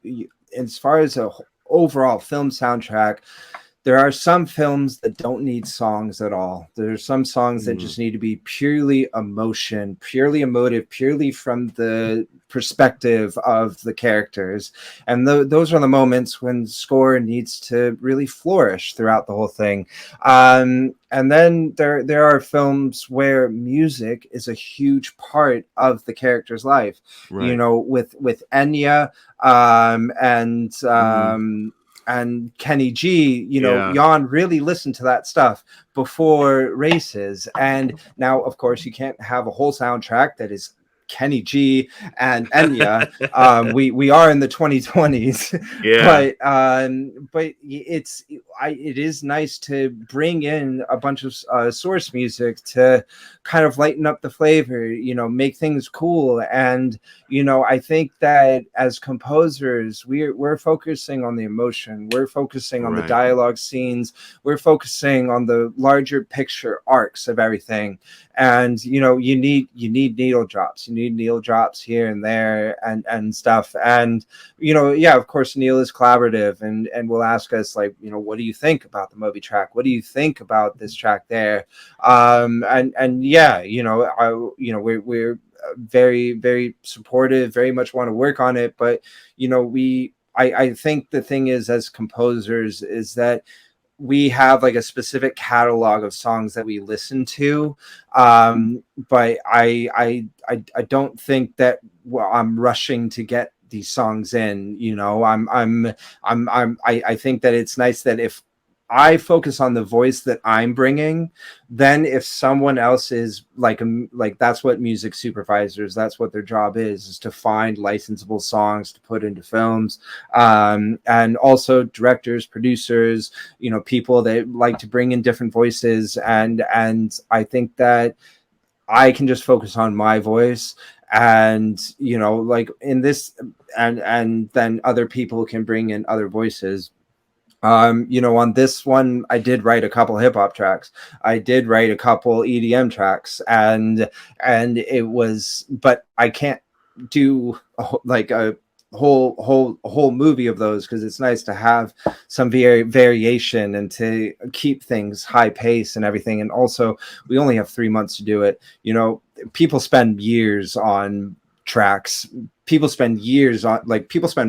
as far as a overall film soundtrack, there are some films that don't need songs at all. There are some songs that just need to be purely emotion, purely emotive, purely from the perspective of the characters. And those are the moments when score needs to really flourish throughout the whole thing. And then there are films where music is a huge part of the character's life. Right. You know, with Enya, and Kenny G, you know, Jan really listened to that stuff before races. And now, of course, you can't have a whole soundtrack that is Kenny G and Enya. We are in the 2020s, but it is nice to bring in a bunch of source music to kind of lighten up the flavor, you know, make things cool. And you know, I think that as composers, we're focusing on the emotion, we're focusing on the dialogue scenes, we're focusing on the larger picture arcs of everything. And you know, you need needle drops. You need needle drops here and there and stuff. And you know, yeah, of course, Neil is collaborative and will ask us, like, you know, what do you think about the Moby track? What do you think about this track there? And yeah, you know, we're very, very supportive. Very much want to work on it. But you know, I think the thing is, as composers, is that we have like a specific catalog of songs that we listen to, but I don't think that I'm rushing to get these songs in. You know, I think that it's nice that if I focus on the voice that I'm bringing, then if someone else is like that's what music supervisors, that's what their job is to find licensable songs to put into films, and also directors, producers, you know, people that like to bring in different voices, and I think that I can just focus on my voice, and you know, like in this, and then other people can bring in other voices. You know, on this one, I did write a couple hip hop tracks. I did write a couple EDM tracks, and it was, but I can't do like a whole movie of those, because it's nice to have some variation and to keep things high pace and everything. And also, we only have 3 months to do it. You know, people spend years on tracks. People spend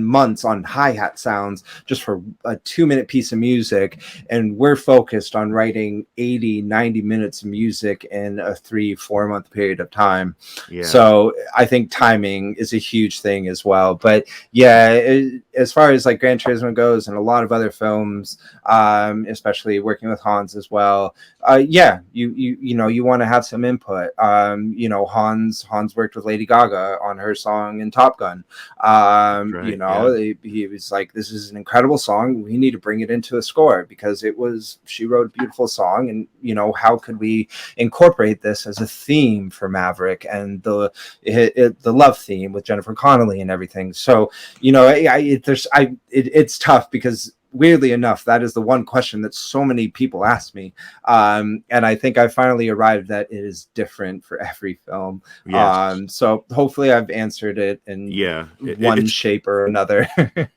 months on hi-hat sounds just for a 2-minute piece of music, and we're focused on writing 80-90 minutes of music in a 3-4 month period of time. So I think timing is a huge thing as well. But yeah, as far as like Gran Turismo goes and a lot of other films, especially working with Hans as well, yeah, you know, you want to have some input. You know, Hans worked with Lady Gaga on her song in Top Gun. You know, he was like, this is an incredible song, we need to bring it into a score, because she wrote a beautiful song, and you know, how could we incorporate this as a theme for Maverick, and the love theme with Jennifer Connelly and everything. So you know, it's tough, because weirdly enough, that is the one question that so many people ask me, and I think I finally arrived that it is different for every film. So hopefully I've answered it in one shape or another.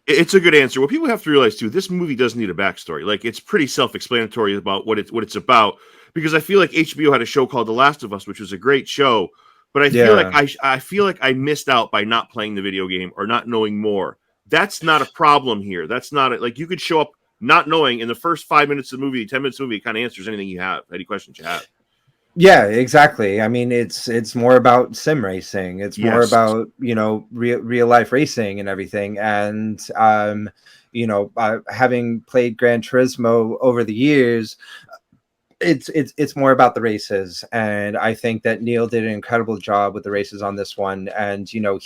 It's a good answer. What people have to realize too, this movie doesn't need a backstory. Like, it's pretty self-explanatory about what it's about, because I feel like HBO had a show called The Last of Us, which was a great show, but I feel like I missed out by not playing the video game or not knowing more. That's not a problem here. That's not like, you could show up not knowing, in the first 5 minutes of the movie, 10 minutes of the movie, it kind of answers anything you have, any questions you have. Yeah, exactly. I mean, it's more about sim racing. It's more about, you know, real life racing and everything. And you know, having played Gran Turismo over the years, it's more about the races, and I think that Neil did an incredible job with the races on this one. And you know,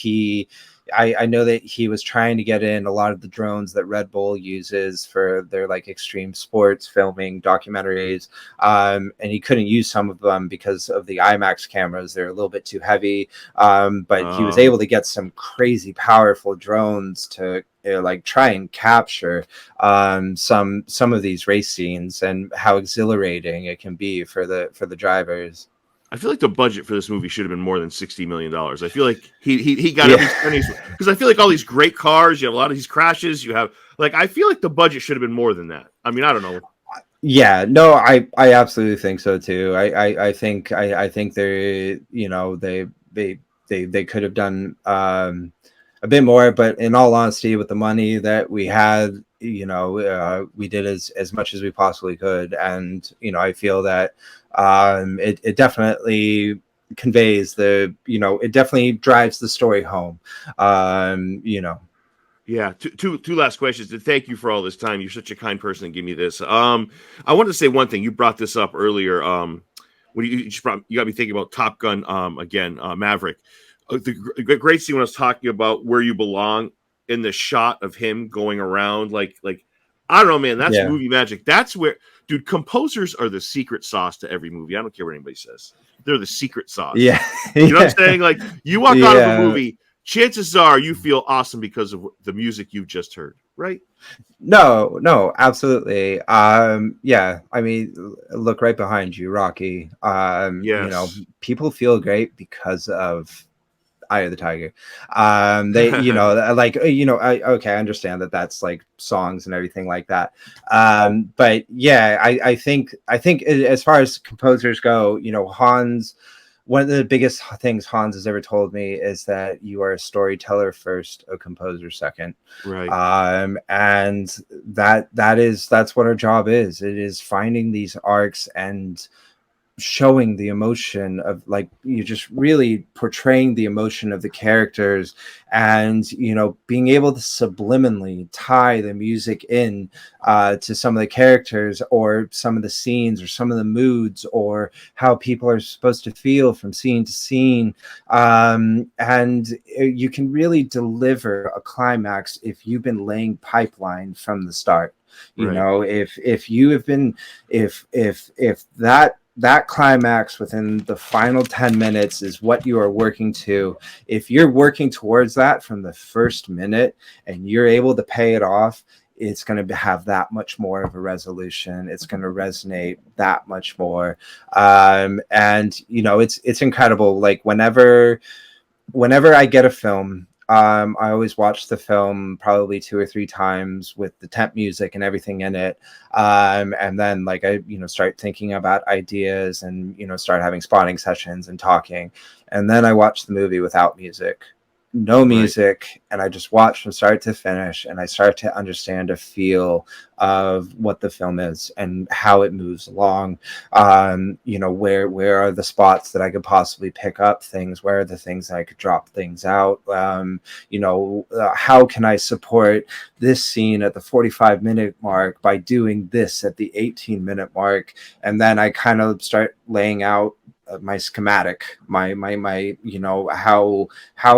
I know that he was trying to get in a lot of the drones that Red Bull uses for their like extreme sports filming documentaries, and he couldn't use some of them because of the IMAX cameras. They're a little bit too heavy, but he was able to get some crazy powerful drones to like try and capture some of these race scenes, and how exhilarating it can be for the drivers. I feel like the budget for this movie should have been more than $60 million. I feel like he got every, because I feel like all these great cars, you have a lot of these crashes, you have, like, I feel like the budget should have been more than that. I mean, I don't know. Yeah, no, I absolutely think so too. I think they're, you know, they could have done a bit more, but in all honesty, with the money that we had, you know, we did as much as we possibly could, and you know, I feel that it definitely conveys the, you know, it definitely drives the story home. You know. Yeah, two last questions. And thank you for all this time. You're such a kind person to give me this. I wanted to say one thing. You brought this up earlier. When you got me thinking about Top Gun. Again, Maverick. The great scene when I was talking about where you belong in the shot of him going around, like I don't know, man. That's Yeah. movie magic. That's where, dude. Composers are the secret sauce to every movie. I don't care what anybody says. They're the secret sauce. Yeah. You know what I'm Yeah. saying? Like you walk out of a Yeah. movie, chances are you feel awesome because of the music you've just heard, right? No, no, absolutely. Yeah, I mean, look right behind you, Rocky. You know, Yes. people feel great because of Eye of the Tiger. They, you know, like, you know, okay, I understand that that's like songs and everything like that. But yeah, I think as far as composers go, you know, Hans, one of the biggest things Hans has ever told me is that you are a storyteller first, a composer second. Right. And that's what our job is. It is finding these arcs and showing the emotion of, like, you just really portraying the emotion of the characters, and you know, being able to subliminally tie the music in to some of the characters or some of the scenes or some of the moods or how people are supposed to feel from scene to scene. And you can really deliver a climax if you've been laying pipeline from the start. You Right. know, if you have been, if that climax within the final 10 minutes is what you are working to, if you're working towards that from the first minute and you're able to pay it off, it's going to have that much more of a resolution. It's going to resonate that much more. And you know, it's incredible. Like whenever I get a film, I always watch the film probably 2 or 3 times with the temp music and everything in it. And then like I, you know, start thinking about ideas and, you know, start having spotting sessions and talking. And then I watch the movie without music, no Right. music, and I just watch from start to finish, and I start to understand a feel of what the film is and how it moves along. You know, where are the spots that I could possibly pick up things, where are the things that I could drop things out. You know, how can I support this scene at the 45-minute mark by doing this at the 18-minute mark. And then I kind of start laying out my schematic, my you know, how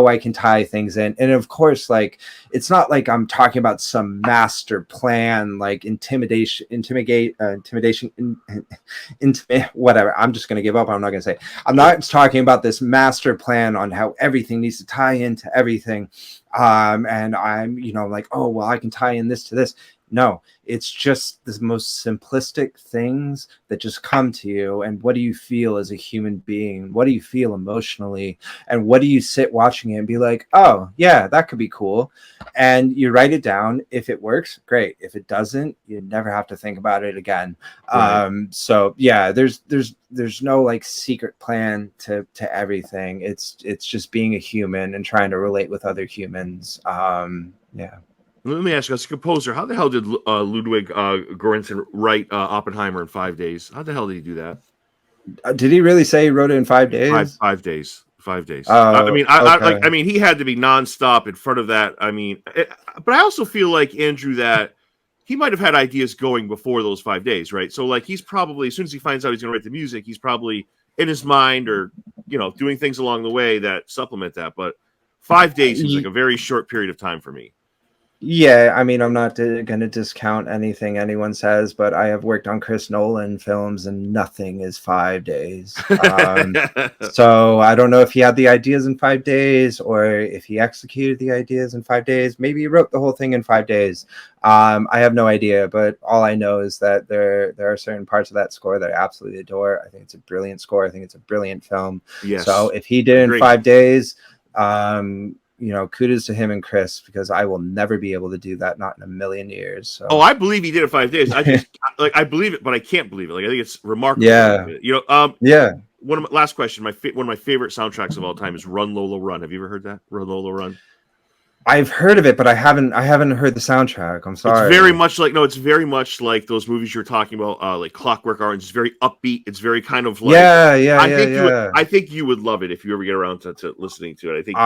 I can tie things in. And of course, like, it's not like I'm talking about some master plan, like intimidation, intimate, whatever. I'm just going to give up. I'm not going to say. I'm not talking about this master plan on how everything needs to tie into everything. And I'm, you know, like, oh, well, I can tie in this to this. No, it's just the most simplistic things that just come to you. And what do you feel as a human being? What do you feel emotionally? And what do you sit watching it and be like, oh, yeah, that could be cool. And you write it down. If it works, great. If it doesn't, you never have to think about it again. Right. So yeah, there's no like secret plan to everything. It's just being a human and trying to relate with other humans. Yeah. Let me ask you, as a composer, how the hell did Ludwig Göransson write Oppenheimer in 5 days? How the hell did he do that? Did he really say he wrote it in 5 days? 5 days. 5 days. I Oh, mean, I like. okay. I mean, he had to be nonstop in front of that. I mean, but I also feel like Andrew that he might have had ideas going before those 5 days, right? So, like, he's probably, as soon as he finds out he's going to write the music, he's probably in his mind or, you know, doing things along the way that supplement that. But 5 days seems like a very short period of time for me. Yeah, I mean, I'm not going to discount anything anyone says, but I have worked on Chris Nolan films and nothing is 5 days. So I don't know if he had the ideas in 5 days or if he executed the ideas in 5 days. Maybe he wrote the whole thing in 5 days. I have no idea, but all I know is that there are certain parts of that score that I absolutely adore. I think it's a brilliant score. I think it's a brilliant film. Yes, So if he did it in great. 5 days, um, kudos to him and Chris, because I will never be able to do that, not in a million years. So. Oh, I believe he did it 5 days. I just like I believe it, but I can't believe it. Like I think it's remarkable. Yeah. Yeah. Last question. One of my favorite soundtracks of all time is "Run Lola Run." Have you ever heard that? "Run Lola Run." I've heard of it, but I haven't heard the soundtrack. I'm sorry. It's very much like it's very much like those movies you're talking about, like Clockwork Orange. It's very upbeat. It's very kind of like I think you would love it if you ever get around to listening to it. I think.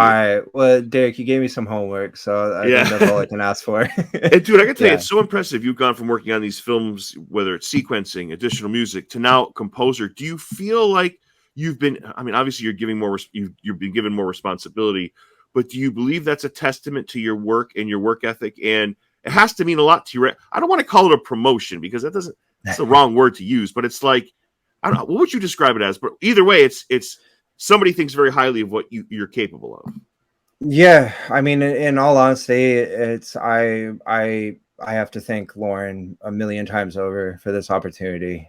Well, Derek, you gave me some homework, so I think that's all I can ask for. And dude, I can tell you, it's so impressive. You've gone from working on these films, whether it's sequencing, additional music, to now composer. Do you feel like you've been? I mean, obviously, you're giving more. You've been given more responsibility. But do you believe that's a testament to your work and your work ethic? And it has to mean a lot to you. I don't want to call it a promotion because that's the wrong word to use. But it's like, I don't know, what would you describe it as? But either way, it's somebody thinks very highly of what you're capable of. Yeah, I mean, in all honesty, it's I have to thank Lorne a million times over for this opportunity,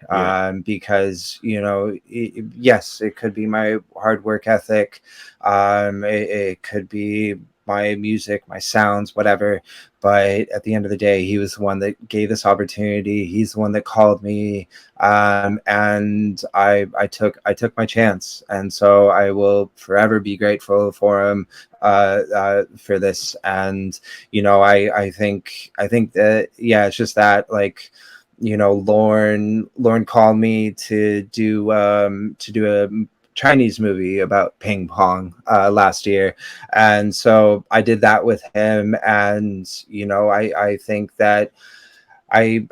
because yes, it could be my hard work ethic, it could be my music, my sounds, whatever. But at the end of the day, he was the one that gave this opportunity. He's the one that called me, and I took my chance. And so I will forever be grateful for him for this. And I think that it's just that, like, Lorne called me to do a Chinese movie about ping pong last year, and so I did that with him. And I think that I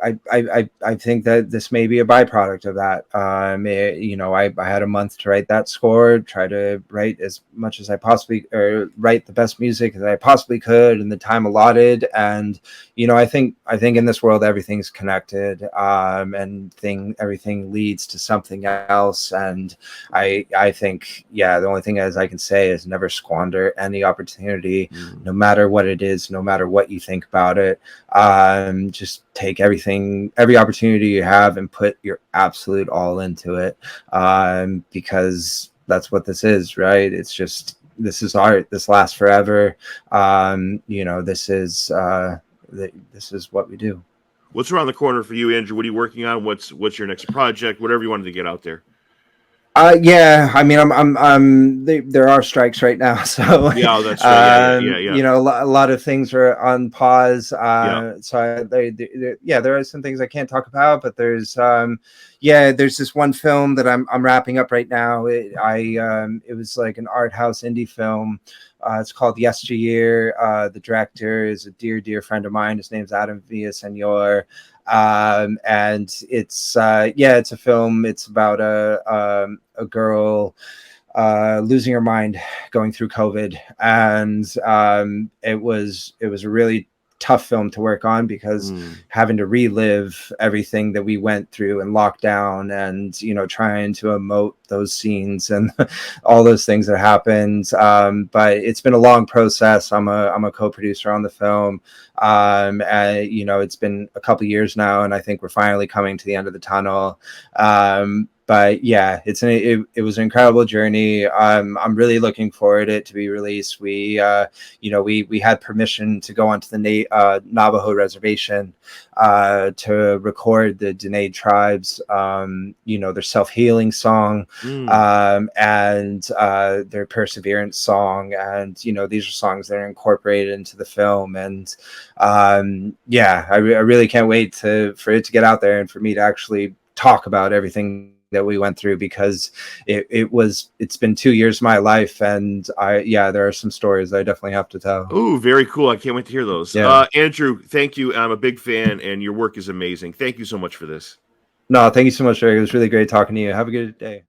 think that this may be a byproduct of that. I had a month to write that score, try to write as much as I possibly, or write the best music that I possibly could in the time allotted. And I think in this world everything's connected, and everything leads to something else. And I think the only thing as I can say is never squander any opportunity, no matter what it is, no matter what you think about it. Just take every opportunity you have and put your absolute all into it, because that's what this is, right? It's just, this is art. This lasts forever. This is what we do. What's around the corner for you, Andrew? What are you working on? What's your next project? Whatever you wanted to get out there. I mean, there are strikes right now, so that's right. A lot of things are on pause. So there are some things I can't talk about, but there's this one film that I'm wrapping up right now. It was like an art house indie film. It's called Yesteryear. The director is a dear friend of mine. His name's Adam Villasenor. And it's a film. It's about a girl losing her mind going through COVID, and it was a really tough film to work on, because having to relive everything that we went through and lockdown, and trying to emote those scenes and all those things that happened. But it's been a long process. I'm a co-producer on the film. And it's been a couple years now, and I think we're finally coming to the end of the tunnel. But yeah, it was an incredible journey. I'm really looking forward to it to be released. We had permission to go onto the Navajo reservation to record the Dene tribes, their self-healing song, and their perseverance song. And these are songs that are incorporated into the film. And I really can't wait for it to get out there and for me to actually talk about everything that we went through, because it's been 2 years of my life, and there are some stories I definitely have to tell. Oh, very cool. I can't wait to hear those. Andrew, thank you. I'm a big fan, and your work is amazing. Thank you so much for this. No, thank you so much, Eric. It was really great talking to you. Have a good day.